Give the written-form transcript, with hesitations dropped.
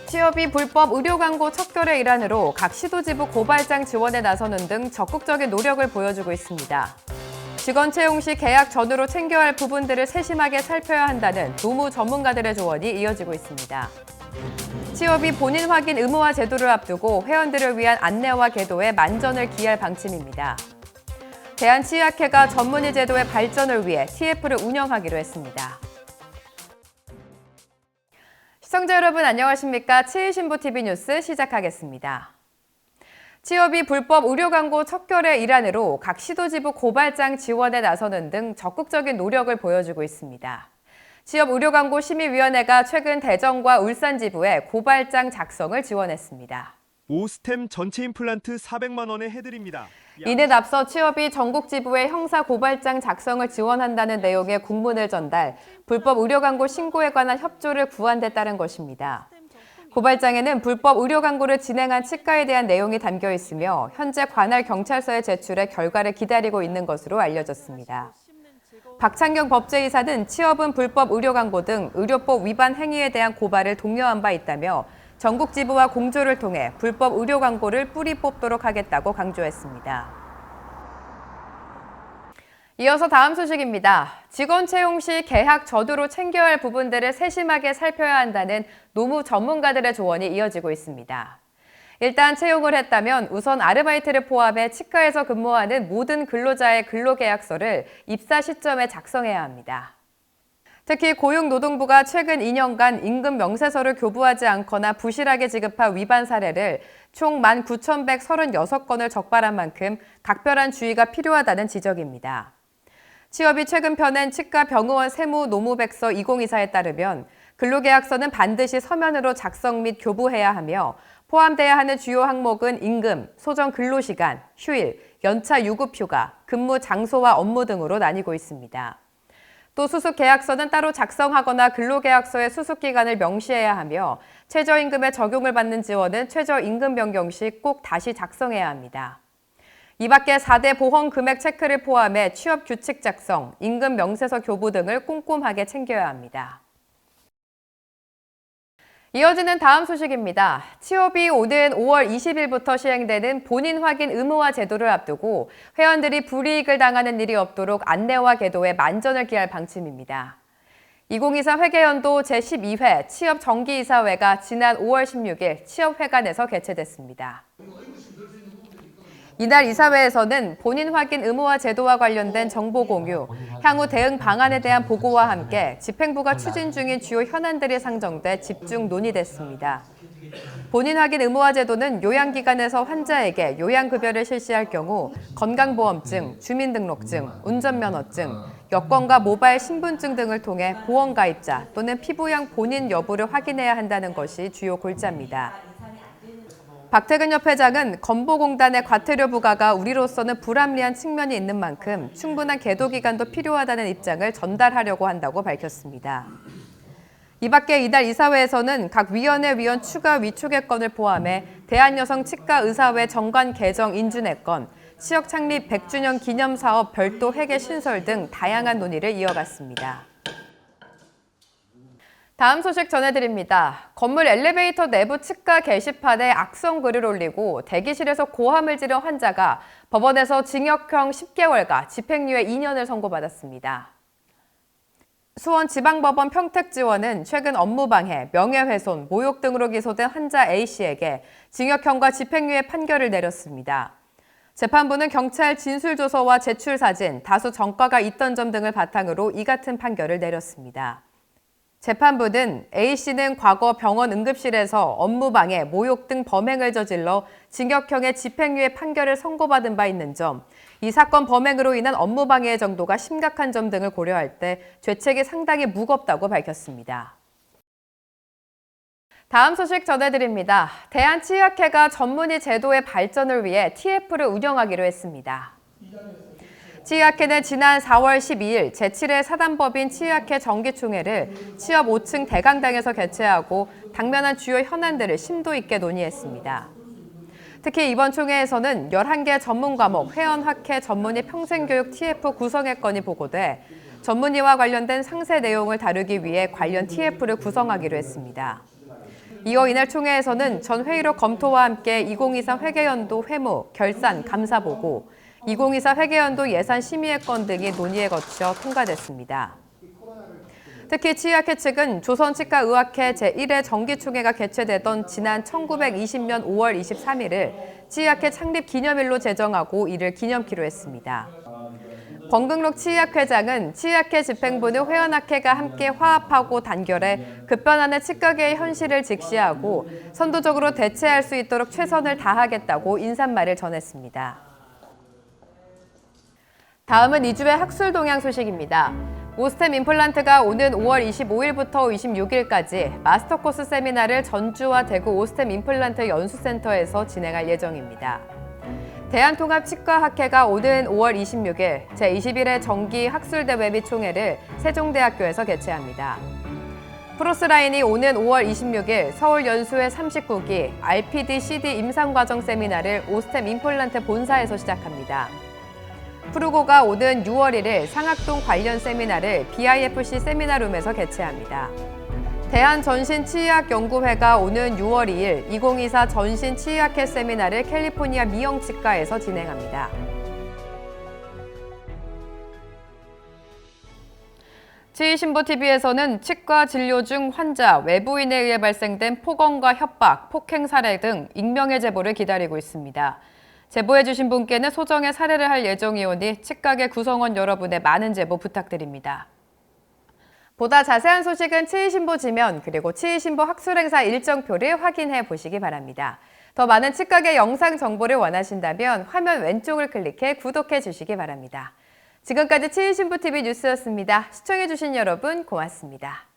취업이 불법 의료 광고 척결의 일환으로 각 시도지부 고발장 지원에 나서는 등 적극적인 노력을 보여주고 있습니다. 직원 채용 시 계약 전후로 챙겨야 할 부분들을 세심하게 살펴야 한다는 노무 전문가들의 조언이 이어지고 있습니다. 취업이 본인 확인 의무화 제도를 앞두고 회원들을 위한 안내와 계도에 만전을 기할 방침입니다. 대한치의학회가 전문의 제도의 발전을 위해 TF를 운영하기로 했습니다. 시청자 여러분 안녕하십니까? 치의신보TV 뉴스 시작하겠습니다. 취업이 불법 의료 광고 척결의 일환으로 각 시도지부 고발장 지원에 나서는 등 적극적인 노력을 보여주고 있습니다. 취업의료광고심의위원회가 최근 대전과 울산 지부에 고발장 작성을 지원했습니다. 오스템 전체 임플란트 400만 원에 해드립니다. 이는 앞서 취업이 전국 지부에 형사 고발장 작성을 지원한다는 내용의 공문을 전달, 불법 의료 광고 신고에 관한 협조를 구한 데 따른 것입니다. 고발장에는 불법 의료 광고를 진행한 치과에 대한 내용이 담겨 있으며 현재 관할 경찰서에 제출해 결과를 기다리고 있는 것으로 알려졌습니다. 박창경 법제이사는 취업은 불법 의료 광고 등 의료법 위반 행위에 대한 고발을 독려한 바 있다며 전국 지부와 공조를 통해 불법 의료 광고를 뿌리 뽑도록 하겠다고 강조했습니다. 이어서 다음 소식입니다. 직원 채용 시 계약 전후로 챙겨야 할 부분들을 세심하게 살펴야 한다는 노무 전문가들의 조언이 이어지고 있습니다. 일단 채용을 했다면 우선 아르바이트를 포함해 치과에서 근무하는 모든 근로자의 근로계약서를 입사 시점에 작성해야 합니다. 특히 고용노동부가 최근 2년간 임금 명세서를 교부하지 않거나 부실하게 지급한 위반 사례를 총 19,136건을 적발한 만큼 각별한 주의가 필요하다는 지적입니다. 취업이 최근 펴낸 치과병의원 세무노무백서 2024에 따르면 근로계약서는 반드시 서면으로 작성 및 교부해야 하며 포함돼야 하는 주요 항목은 임금, 소정 근로시간, 휴일, 연차 유급휴가, 근무 장소와 업무 등으로 나뉘고 있습니다. 또 수습계약서는 따로 작성하거나 근로계약서의 수습기간을 명시해야 하며 최저임금에 적용을 받는 지원은 최저임금 변경 시 꼭 다시 작성해야 합니다. 이 밖에 4대 보험 금액 체크를 포함해 취업 규칙 작성, 임금 명세서 교부 등을 꼼꼼하게 챙겨야 합니다. 이어지는 다음 소식입니다. 취업이 오는 5월 20일부터 시행되는 본인 확인 의무화 제도를 앞두고 회원들이 불이익을 당하는 일이 없도록 안내와 계도에 만전을 기할 방침입니다. 2024 회계연도 제12회 취업정기이사회가 지난 5월 16일 취업회관에서 개최됐습니다. 이날 이사회에서는 본인 확인 의무화 제도와 관련된 정보 공유, 향후 대응 방안에 대한 보고와 함께 집행부가 추진 중인 주요 현안들이 상정돼 집중 논의됐습니다. 본인 확인 의무화 제도는 요양기관에서 환자에게 요양급여를 실시할 경우 건강보험증, 주민등록증, 운전면허증, 여권과 모바일 신분증 등을 통해 보험가입자 또는 피부양 본인 여부를 확인해야 한다는 것이 주요 골자입니다. 박태근 협회장은 건보공단의 과태료 부과가 우리로서는 불합리한 측면이 있는 만큼 충분한 계도 기간도 필요하다는 입장을 전달하려고 한다고 밝혔습니다. 이 밖에 이날 이사회에서는 각 위원회 위원 추가 위촉의 건을 포함해 대한여성치과의사회 정관 개정 인준의 건, 치역 창립 100주년 기념사업 별도 회계 신설 등 다양한 논의를 이어갔습니다. 다음 소식 전해드립니다. 건물 엘리베이터 내부 치과 게시판에 악성 글을 올리고 대기실에서 고함을 지른 환자가 법원에서 징역형 10개월과 집행유예 2년을 선고받았습니다. 수원지방법원 평택지원은 최근 업무방해, 명예훼손, 모욕 등으로 기소된 환자 A씨에게 징역형과 집행유예 판결을 내렸습니다. 재판부는 경찰 진술조서와 제출사진, 다수 전과가 있던 점 등을 바탕으로 이 같은 판결을 내렸습니다. 재판부는 A씨는 과거 병원 응급실에서 업무방해, 모욕 등 범행을 저질러 징역형의 집행유예 판결을 선고받은 바 있는 점, 이 사건 범행으로 인한 업무방해의 정도가 심각한 점 등을 고려할 때 죄책이 상당히 무겁다고 밝혔습니다. 다음 소식 전해드립니다. 대한치의학회가 전문의 제도의 발전을 위해 TF를 운영하기로 했습니다. 치의학회는 지난 4월 12일 제7회 사단법인 치의학회 정기총회를 취업 5층 대강당에서 개최하고 당면한 주요 현안들을 심도 있게 논의했습니다. 특히 이번 총회에서는 11개 전문 과목 회원학회 전문의 평생교육 TF 구성의 건이 보고돼 전문의와 관련된 상세 내용을 다루기 위해 관련 TF를 구성하기로 했습니다. 이어 이날 총회에서는 전 회의록 검토와 함께 2024 회계연도 회무, 결산, 감사 보고, 2024 회계연도 예산 심의회 건 등이 논의에 거쳐 통과됐습니다. 특히 치의학회 측은 조선치과의학회 제1회 정기총회가 개최되던 지난 1920년 5월 23일을 치의학회 창립 기념일로 제정하고 이를 기념키로 했습니다. 권극록 치의학회장은 치의학회 집행부는 회원학회가 함께 화합하고 단결해 급변하는 치과계의 현실을 직시하고 선도적으로 대처할 수 있도록 최선을 다하겠다고 인사말을 전했습니다. 다음은 2주의 학술 동향 소식입니다. 오스템 임플란트가 오는 5월 25일부터 26일까지 마스터 코스 세미나를 전주와 대구 오스템 임플란트 연수센터에서 진행할 예정입니다. 대한통합치과학회가 오는 5월 26일 제21회 정기 학술대회 및 총회를 세종대학교에서 개최합니다. 프로스라인이 오는 5월 26일 서울 연수회 39기 RPD-CD 임상과정 세미나를 오스템 임플란트 본사에서 시작합니다. 프루고가 오는 6월 1일 상학동 관련 세미나를 BIFC 세미나룸에서 개최합니다. 대한전신치의학연구회가 오는 6월 2일 2024 전신치의학회 세미나를 캘리포니아 미영치과에서 진행합니다. 치의신보TV에서는 치과 진료 중 환자, 외부인에 의해 발생된 폭언과 협박, 폭행 사례 등 익명의 제보를 기다리고 있습니다. 제보해주신 분께는 소정의 사례를 할 예정이오니 치과계 구성원 여러분의 많은 제보 부탁드립니다. 보다 자세한 소식은 치의신보 지면 그리고 치의신보 학술행사 일정표를 확인해 보시기 바랍니다. 더 많은 치과계 영상 정보를 원하신다면 화면 왼쪽을 클릭해 구독해 주시기 바랍니다. 지금까지 치의신보TV 뉴스였습니다. 시청해주신 여러분 고맙습니다.